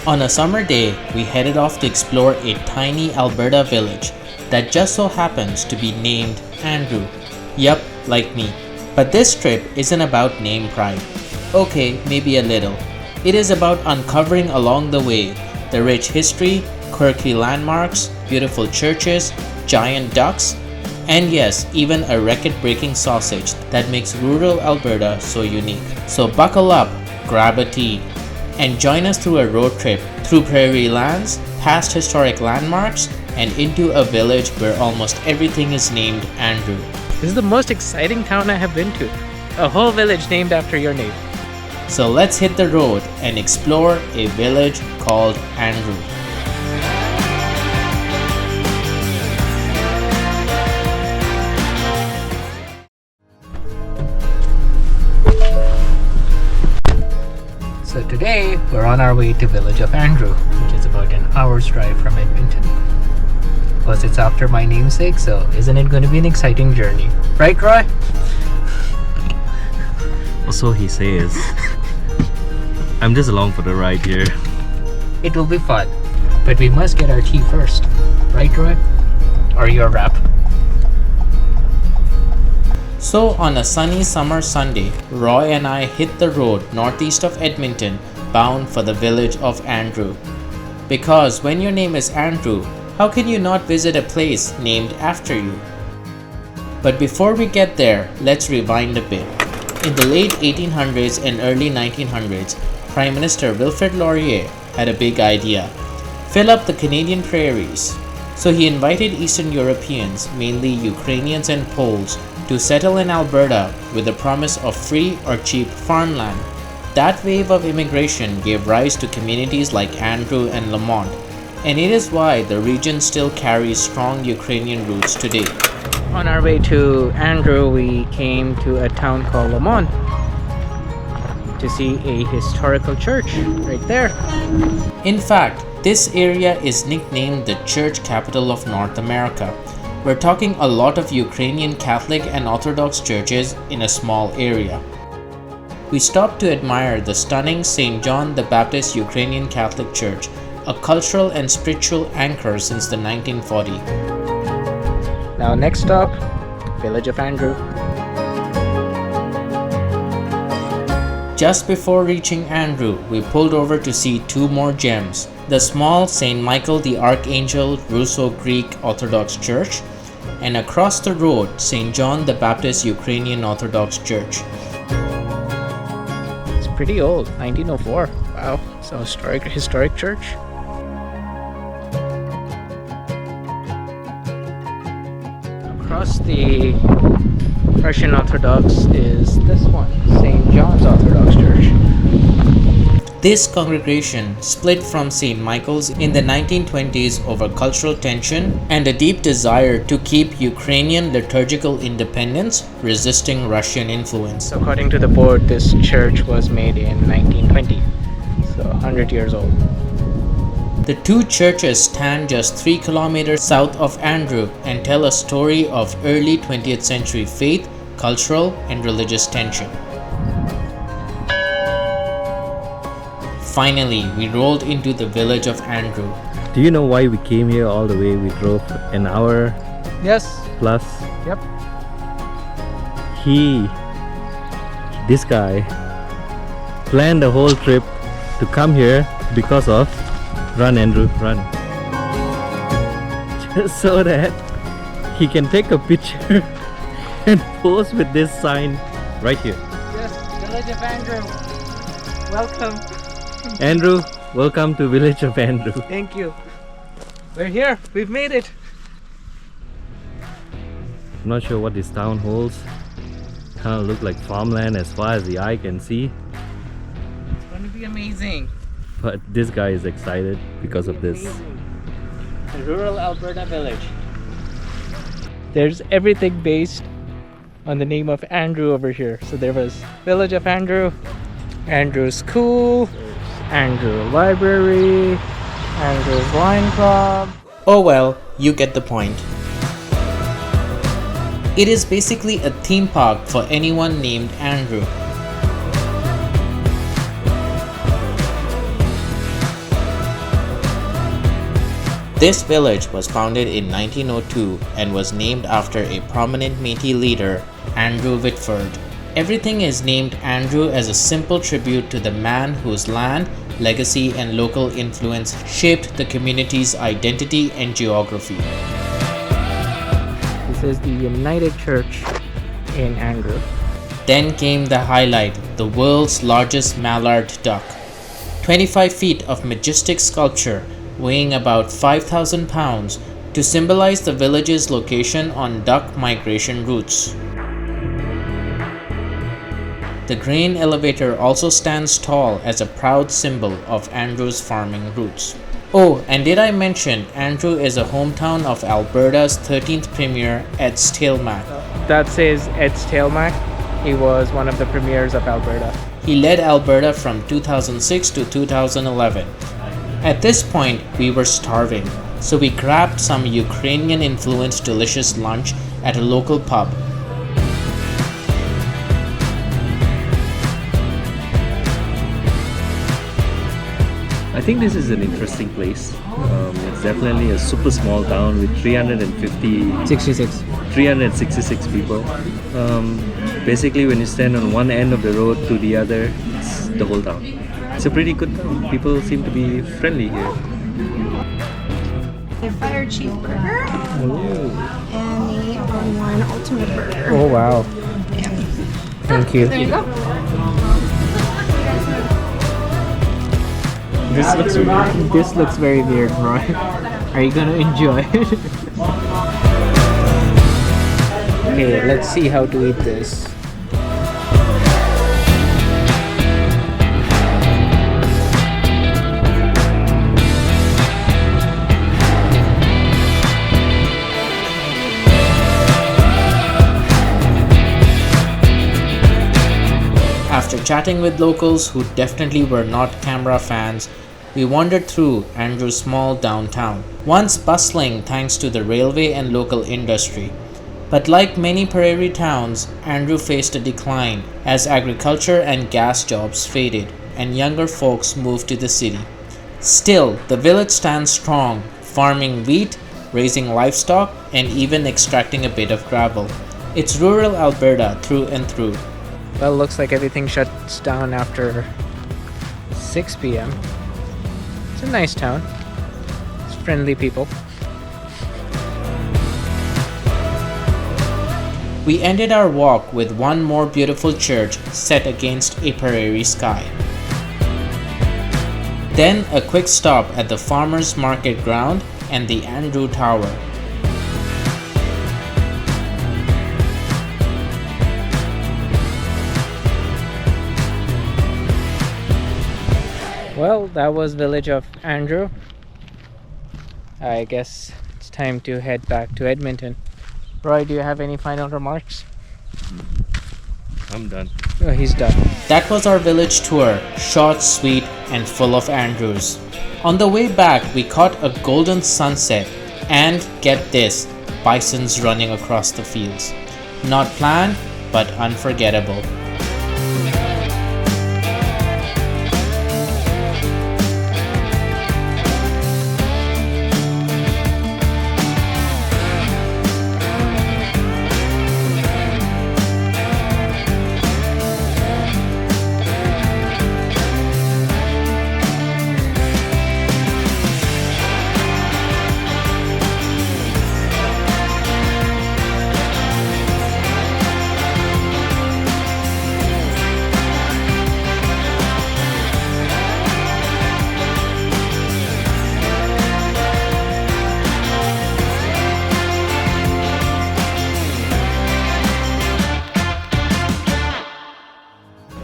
On a summer day, we headed off to explore a tiny Alberta village that just so happens to be named Andrew. Yup, like me. But this trip isn't about name pride. Okay, maybe a little. It is about uncovering along the way the rich history, quirky landmarks, beautiful churches, giant ducks, and yes, even a record-breaking sausage that makes rural Alberta so unique. So buckle up, grab a tea, and join us through a road trip through prairie lands, past historic landmarks, and into a village where almost everything is named Andrew. This is the most exciting town I have been to. A whole village named after your name. So let's hit the road and explore a village called Andrew. So today we're on our way to village of Andrew, which is about an hour's drive from Edmonton. Plus it's after my namesake, so isn't it going to be an exciting journey? Right, Roy? So he says. I'm just along for the ride here. It will be fun, but we must get our tea first. Right, Roy? Or your wrap? So on a sunny summer Sunday, Roy and I hit the road northeast of Edmonton, bound for the village of Andrew. Because when your name is Andrew, how can you not visit a place named after you? But before we get there, let's rewind a bit. In the late 1800s and early 1900s, Prime Minister Wilfrid Laurier had a big idea: fill up the Canadian prairies. So he invited Eastern Europeans, mainly Ukrainians and Poles, to settle in Alberta with the promise of free or cheap farmland. That wave of immigration gave rise to communities like Andrew and Lamont, and it is why the region still carries strong Ukrainian roots today. On our way to Andrew, we came to a town called Lamont to see a historical church right there. In fact, this area is nicknamed the Church Capital of North America. We're talking a lot of Ukrainian Catholic and Orthodox churches in a small area. We stopped to admire the stunning St. John the Baptist Ukrainian Catholic Church, a cultural and spiritual anchor since the 1940s. Now next stop, village of Andrew. Just before reaching Andrew, we pulled over to see two more gems: the small St. Michael the Archangel Russo-Greek Orthodox Church, and across the road, St. John the Baptist Ukrainian Orthodox Church. It's pretty old, 1904. Wow, so historic church. Across the Russian Orthodox is this one, St. John's Orthodox Church. This congregation split from St. Michael's in the 1920s over cultural tension and a deep desire to keep Ukrainian liturgical independence, resisting Russian influence. According to the board, this church was made in 1920, so 100 years old. The two churches stand just 3 kilometers south of Andrew and tell a story of early 20th century faith, cultural, and religious tension. Finally, we rolled into the village of Andrew. Do you know why we came here all the way? We drove an hour Yes. plus. Yep. This guy, planned the whole trip to come here because of Run Andrew, run. Just so that he can take a picture and pose with this sign right here. Yes, village of Andrew. Welcome. Andrew, welcome to village of Andrew. Thank you. We're here. We've made it. I'm not sure what this town holds. Kind of look like farmland as far as the eye can see. It's going to be amazing. But this guy is excited because of this. The rural Alberta village. There's everything based on the name of Andrew over here. So there was village of Andrew, Andrew School, Andrew Library, Andrew's Wine Club. Oh well, you get the point. It is basically a theme park for anyone named Andrew. This village was founded in 1902 and was named after a prominent Métis leader, Andrew Whitford. Everything is named Andrew as a simple tribute to the man whose land, legacy, and local influence shaped the community's identity and geography. This is the United Church in Andrew. Then came the highlight, the world's largest mallard duck. 25 feet of majestic sculpture weighing about 5,000 pounds to symbolize the village's location on duck migration routes. The grain elevator also stands tall as a proud symbol of Andrew's farming roots. Oh, and did I mention Andrew is a hometown of Alberta's 13th Premier, Ed Stelmach. That says Ed Stelmach. He was one of the premiers of Alberta. He led Alberta from 2006 to 2011. At this point, we were starving, so we grabbed some Ukrainian-influenced delicious lunch at a local pub. I think this is an interesting place. It's definitely a super small town with 366 people. Basically, when you stand on one end of the road to the other, it's the whole town. It's a pretty good town. People seem to be friendly here. The fire cheeseburger and the all-in-one ultimate burger. Oh wow. Yeah. Thank you. There you go. This looks very weird, Roy. Are you gonna enjoy it? Okay, let's see how to eat this. After chatting with locals who definitely were not camera fans, we wandered through Andrew's small downtown, once bustling thanks to the railway and local industry. But like many prairie towns, Andrew faced a decline as agriculture and gas jobs faded and younger folks moved to the city. Still, the village stands strong, farming wheat, raising livestock, and even extracting a bit of gravel. It's rural Alberta through and through. Well, looks like everything shuts down after 6 p.m. It's a nice town. It's friendly people. We ended our walk with one more beautiful church set against a prairie sky. Then a quick stop at the farmers market ground and the Andrew Tower. Well, that was village of Andrew. I guess it's time to head back to Edmonton. Roy, do you have any final remarks? I'm done. Oh, he's done. That was our village tour, short, sweet, and full of Andrews. On the way back, we caught a golden sunset and, get this, bisons running across the fields. Not planned, but unforgettable.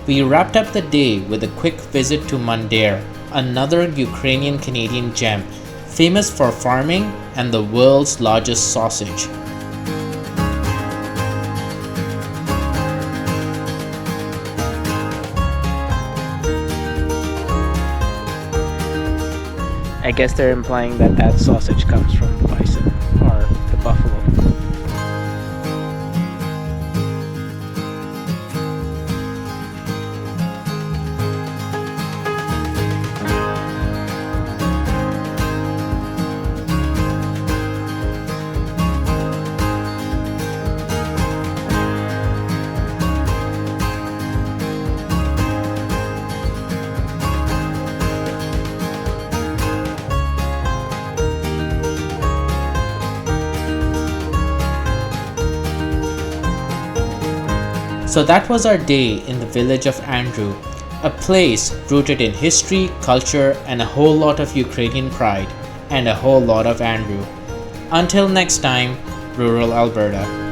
We wrapped up the day with a quick visit to Mallard, another Ukrainian-Canadian gem, famous for farming and the world's largest sausage. I guess they're implying that that sausage comes from the bison or the buffalo. So that was our day in the village of Andrew, a place rooted in history, culture, and a whole lot of Ukrainian pride, and a whole lot of Andrew. Until next time, rural Alberta.